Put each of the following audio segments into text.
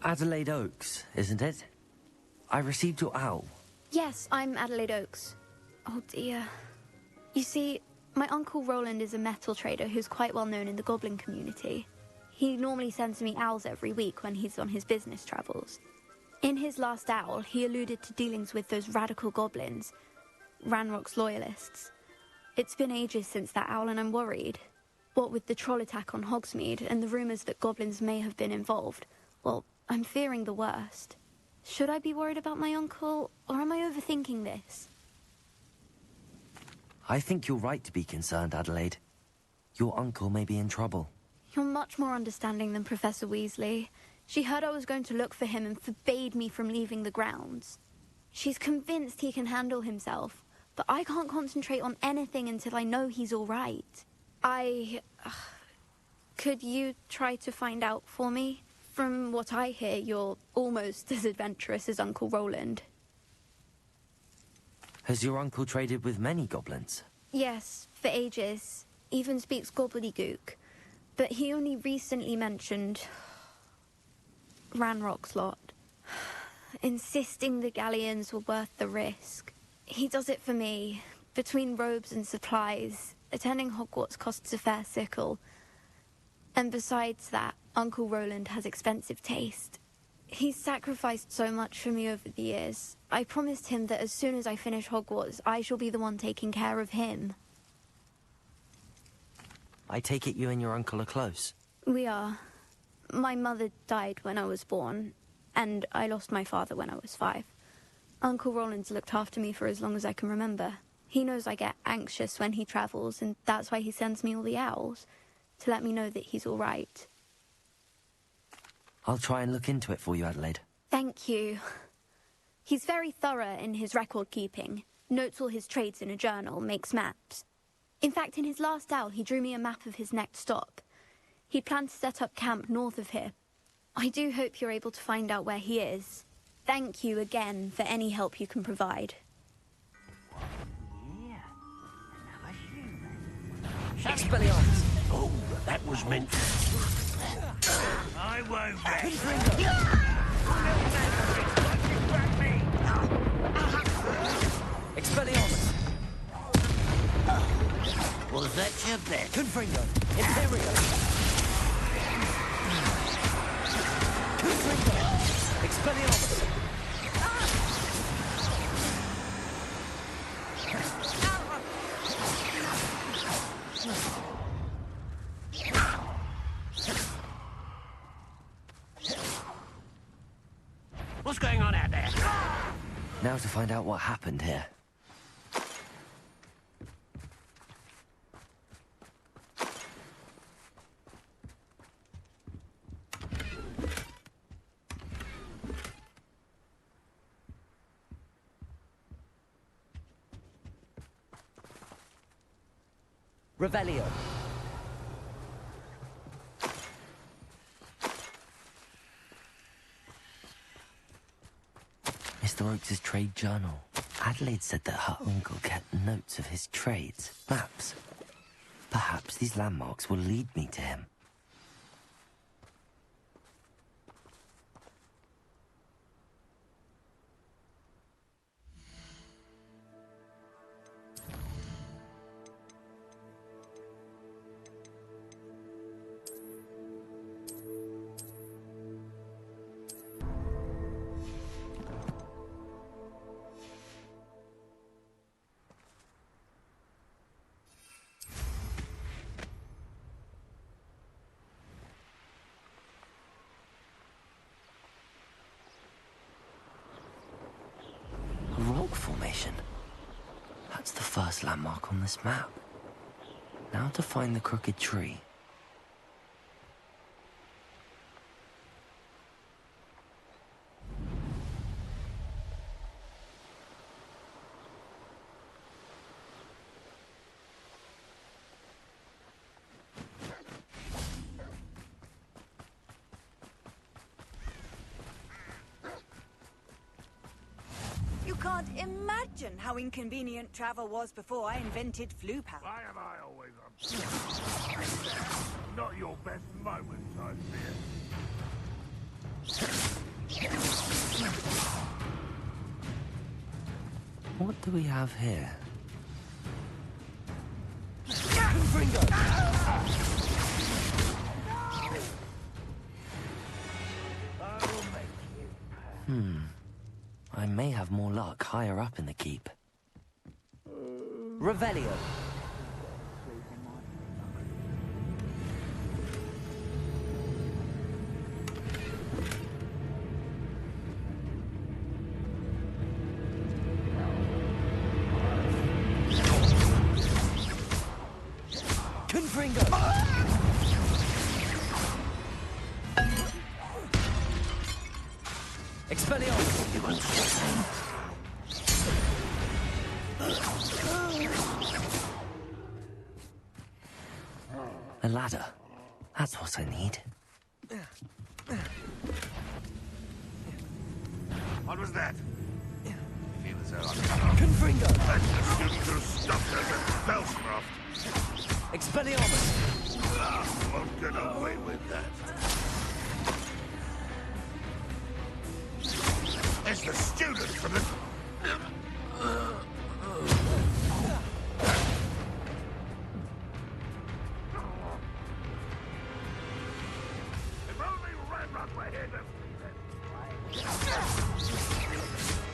Adelaide Oaks, isn't it? I received your owl. Yes, I'm Adelaide Oaks. Oh dear. You see, my Uncle Roland is a metal trader who's quite well known in the goblin community. He normally sends me owls every week when he's on his business travels. In his last owl, he alluded to dealings with those radical goblins, Ranrock's loyalists. It's been ages since that owl and I'm worried. What with the troll attack on Hogsmeade and the rumours that goblins may have been involved, well, I'm fearing the worst. Should I be worried about my uncle, or am I overthinking this? I think you're right to be concerned, Adelaide. Your uncle may be in trouble. You're much more understanding than Professor Weasley. She heard I was going to look for him and forbade me from leaving the grounds. She's convinced he can handle himself, but I can't concentrate on anything until I know he's all right. Could you try to find out for me? From what I hear, you're almost as adventurous as Uncle Roland. Has your uncle traded with many goblins? Yes, for ages. Even speaks gobbledygook. But he only recently mentioned Ranrock's lot, insisting the galleons were worth the risk. He does it for me. Between robes and supplies, attending Hogwarts costs a fair sickle. And besides that, Uncle Roland has expensive taste. He's sacrificed so much for me over the years. I promised him that as soon as I finish Hogwarts, I shall be the one taking care of him. I take it you and your uncle are close? We are. My mother died when I was born, and I lost my father when I was 5. Uncle Roland's looked after me for as long as I can remember. He knows I get anxious when he travels, and that's why he sends me all the owls, to let me know that he's all right. I'll try and look into it for you, Adelaide. Thank you. He's very thorough in his record-keeping, notes all his trades in a journal, makes maps. In fact, in his last owl, he drew me a map of his next stop. He planned to set up camp north of here. I do hope you're able to find out where he is. Thank you again for any help you can provide. Expelliarmus! Oh, that was meant. I won't bet. Expelliarmus! Was that your bet? Confringo! Imperio! Confringo! Expelliarmus! What's going on out there? Now to find out what happened here. Revelio. Mr. Oakes' trade journal. Adelaide said that her uncle kept notes of his trades, maps. Perhaps these landmarks will lead me to him. Rock formation. That's the first landmark on this map. Now to find the crooked tree. Can't imagine how inconvenient travel was before I invented flu power. Why am I always upset? Not your best moments, I fear. What do we have here? I may have more luck higher up in the keep. Revelio. Confringo. Expelliarmus. You want to say? A ladder. That's what I need. What was that? Feel as though I'm Confringo. That's the student who stuffed us at Spellscroft. Expelliarmus. Won't get away with that. It's the student from the... If only Ramrod were here to...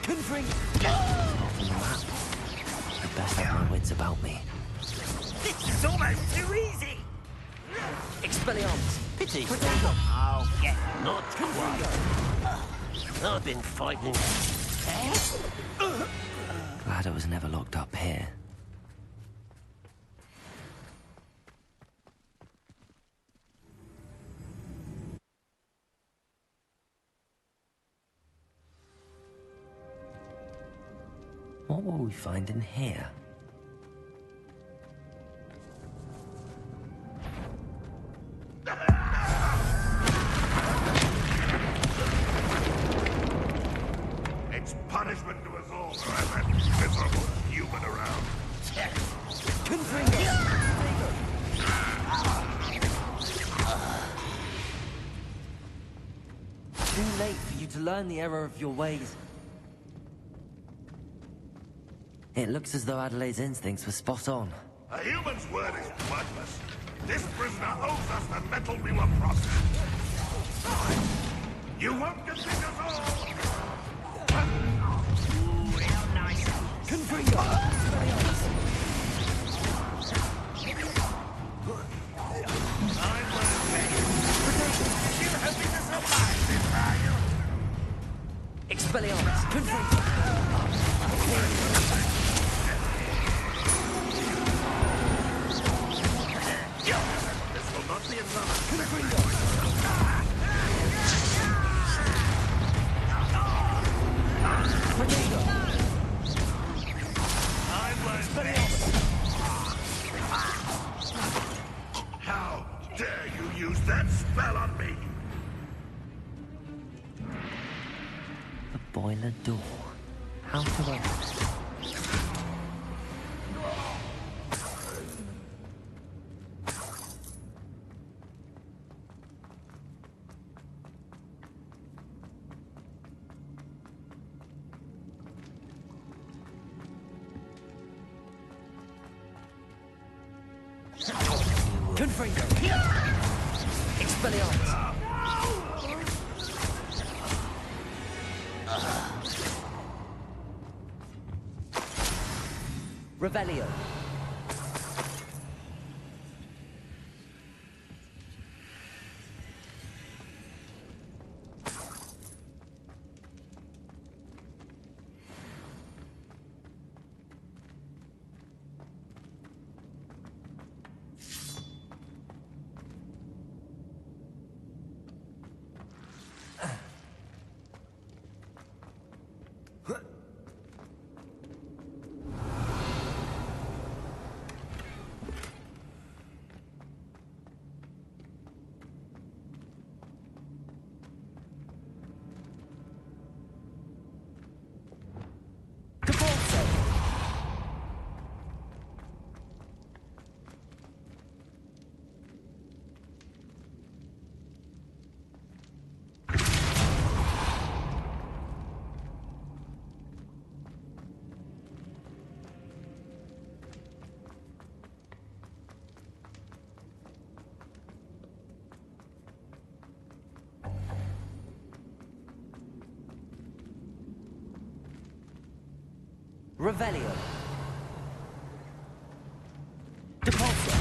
Confringo. Off the map. I best have my wits about me. This is almost too easy! Expelliarmus. Pity. Protego. Oh, yeah, not quite. I've been fighting... Glad I was never locked up here. What will we find in here? It's punishment to us all for having that miserable human around. Confringo. Too late for you to learn the error of your ways. It looks as though Adelaide's instincts were spot on. A human's word is worthless. This prisoner owes us the metal we were promised. You won't defeat us all! Ooh, real nice. Confringo. I'm ready. You're hoping to survive this, are you? Expelliarmus. Confringo. This will not be another. Confringo. Protego. How dare you use that spell on me? The boiler door. How to open it? Confringo. Expelliarmus. Revelio. Revelio. Depulso.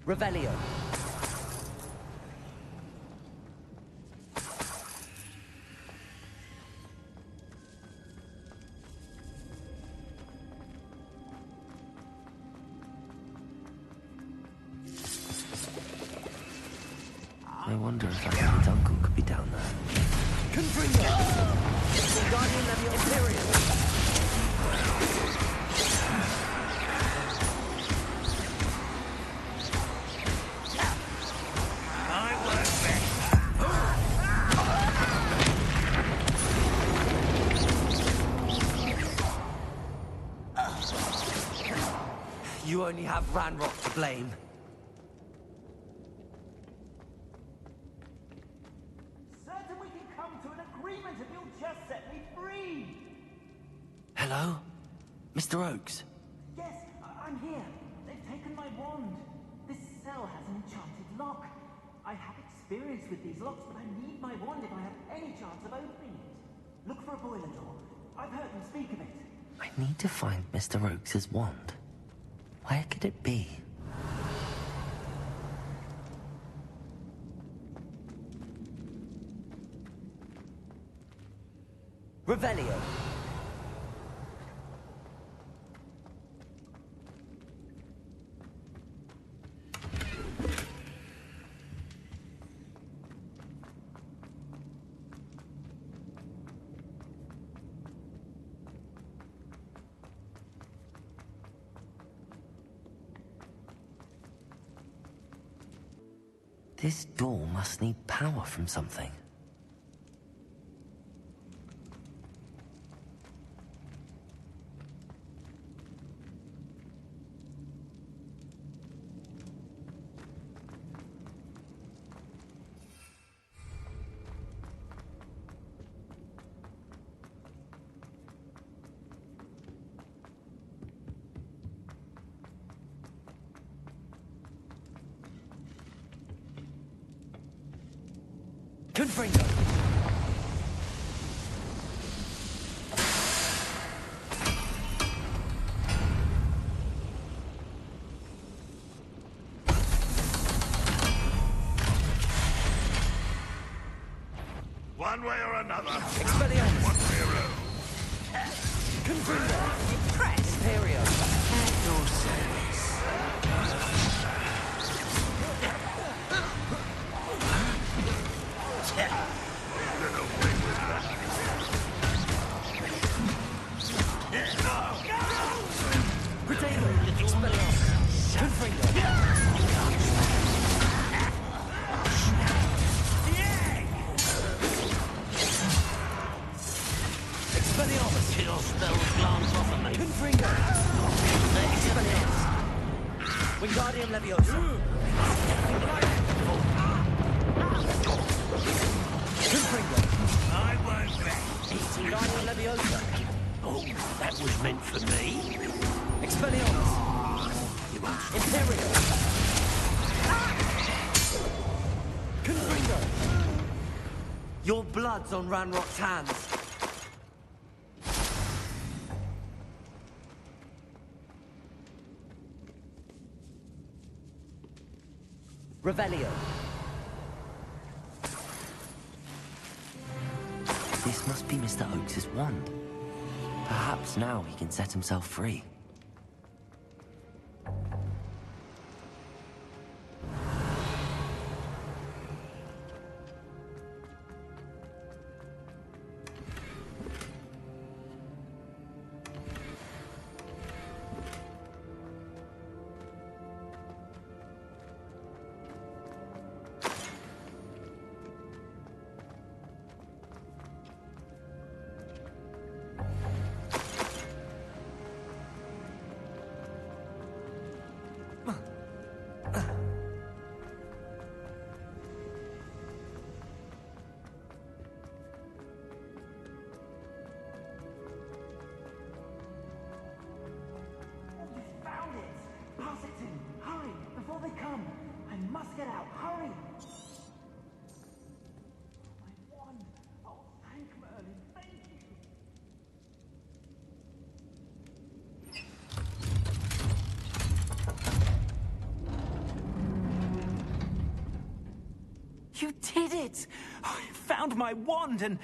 Revelio. I wonder if that kid's uncle could be down there. Confringo. Guardian Levio Imperial. I work best. You only have Ranrock to blame. Certain we can come to an agreement if you'll just set me free. Hello? Mr. Oakes? Yes, I'm here. They've taken my wand. This cell has an enchanted lock. I have experience with these locks, but I need my wand if I have any chance of opening it. Look for a boiler door. I've heard them speak of it. I need to find Mr. Oakes' wand. Where could it be? Revelio. This door must need power from something. Confringo. One way or another. Expelliarmus. One hero. Confringo. Imperio. At your service. Potato. Expelliarmus. Confringo. Expelliarmus. Your spells glance off at me. Confringo. Expelliarmus. Wingardium Leviosa. Confringo. I work best. Wingardium Leviosa. Oh, that was meant for me. Expelliarmus. Imperio. Confringo. Your blood's on Ranrock's hands. Revelio. This must be Mr. Oakes' wand. Perhaps now he can set himself free. they come! I must get out! Hurry! My wand! Oh, thank Merlin, thank you! You did it! I found my wand and...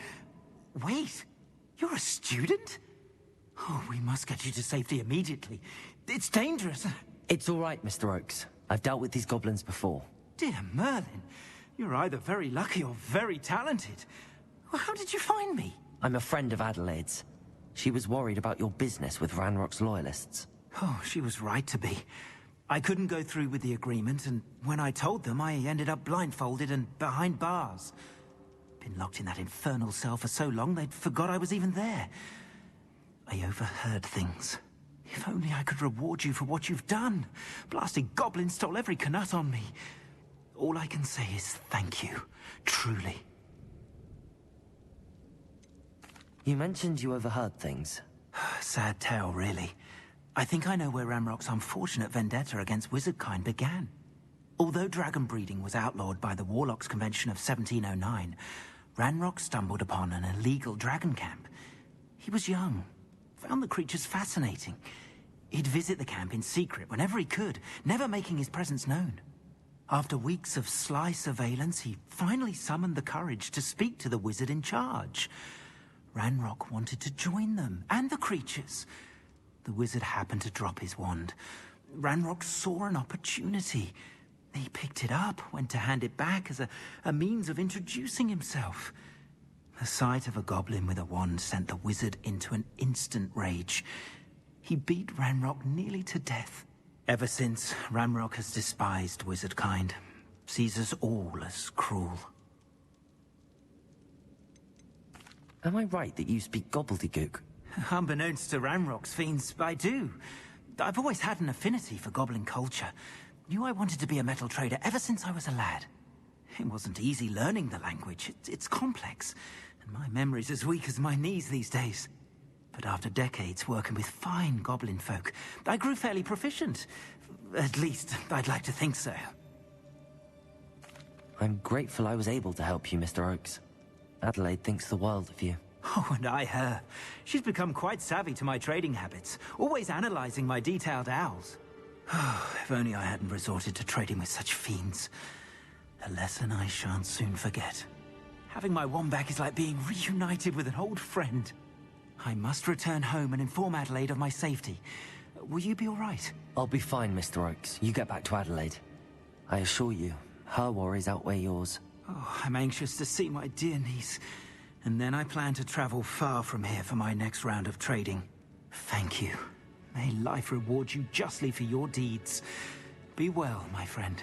Wait, you're a student? Oh, we must get you to safety immediately. It's dangerous. It's all right, Mr. Oakes. I've dealt with these goblins before. Dear Merlin, you're either very lucky or very talented. Well, how did you find me? I'm a friend of Adelaide's. She was worried about your business with Ranrock's loyalists. Oh, she was right to be. I couldn't go through with the agreement, and when I told them, I ended up blindfolded and behind bars. Been locked in that infernal cell for so long, they'd forgot I was even there. I overheard things. If only I could reward you for what you've done. Blasted goblin stole every canut on me. All I can say is thank you. Truly. You mentioned you overheard things. Sad tale, really. I think I know where Ranrock's unfortunate vendetta against wizardkind began. Although dragon breeding was outlawed by the Warlocks Convention of 1709, Ranrock stumbled upon an illegal dragon camp. He was young, found the creatures fascinating. He'd visit the camp in secret whenever he could, never making his presence known. After weeks of sly surveillance, he finally summoned the courage to speak to the wizard in charge. Ranrock wanted to join them, and the creatures. The wizard happened to drop his wand. Ranrock saw an opportunity. He picked it up, went to hand it back as a means of introducing himself. The sight of a goblin with a wand sent the wizard into an instant rage. He beat Ranrock nearly to death. Ever since, Ranrock has despised wizardkind, sees us all as cruel. Am I right that you speak gobbledygook? Unbeknownst to Ranrock's fiends, I do. I've always had an affinity for goblin culture. Knew I wanted to be a metal trader ever since I was a lad. It wasn't easy learning the language. It's complex, and my memory's as weak as my knees these days. But after decades working with fine goblin folk, I grew fairly proficient. At least, I'd like to think so. I'm grateful I was able to help you, Mr. Oakes. Adelaide thinks the world of you. Oh, and I her. She's become quite savvy to my trading habits, always analyzing my detailed owls. If only I hadn't resorted to trading with such fiends. A lesson I shan't soon forget. Having my wand back is like being reunited with an old friend. I must return home and inform Adelaide of my safety. Will you be all right? I'll be fine, Mr. Oakes. You get back to Adelaide. I assure you, her worries outweigh yours. Oh, I'm anxious to see my dear niece. And then I plan to travel far from here for my next round of trading. Thank you. May life reward you justly for your deeds. Be well, my friend.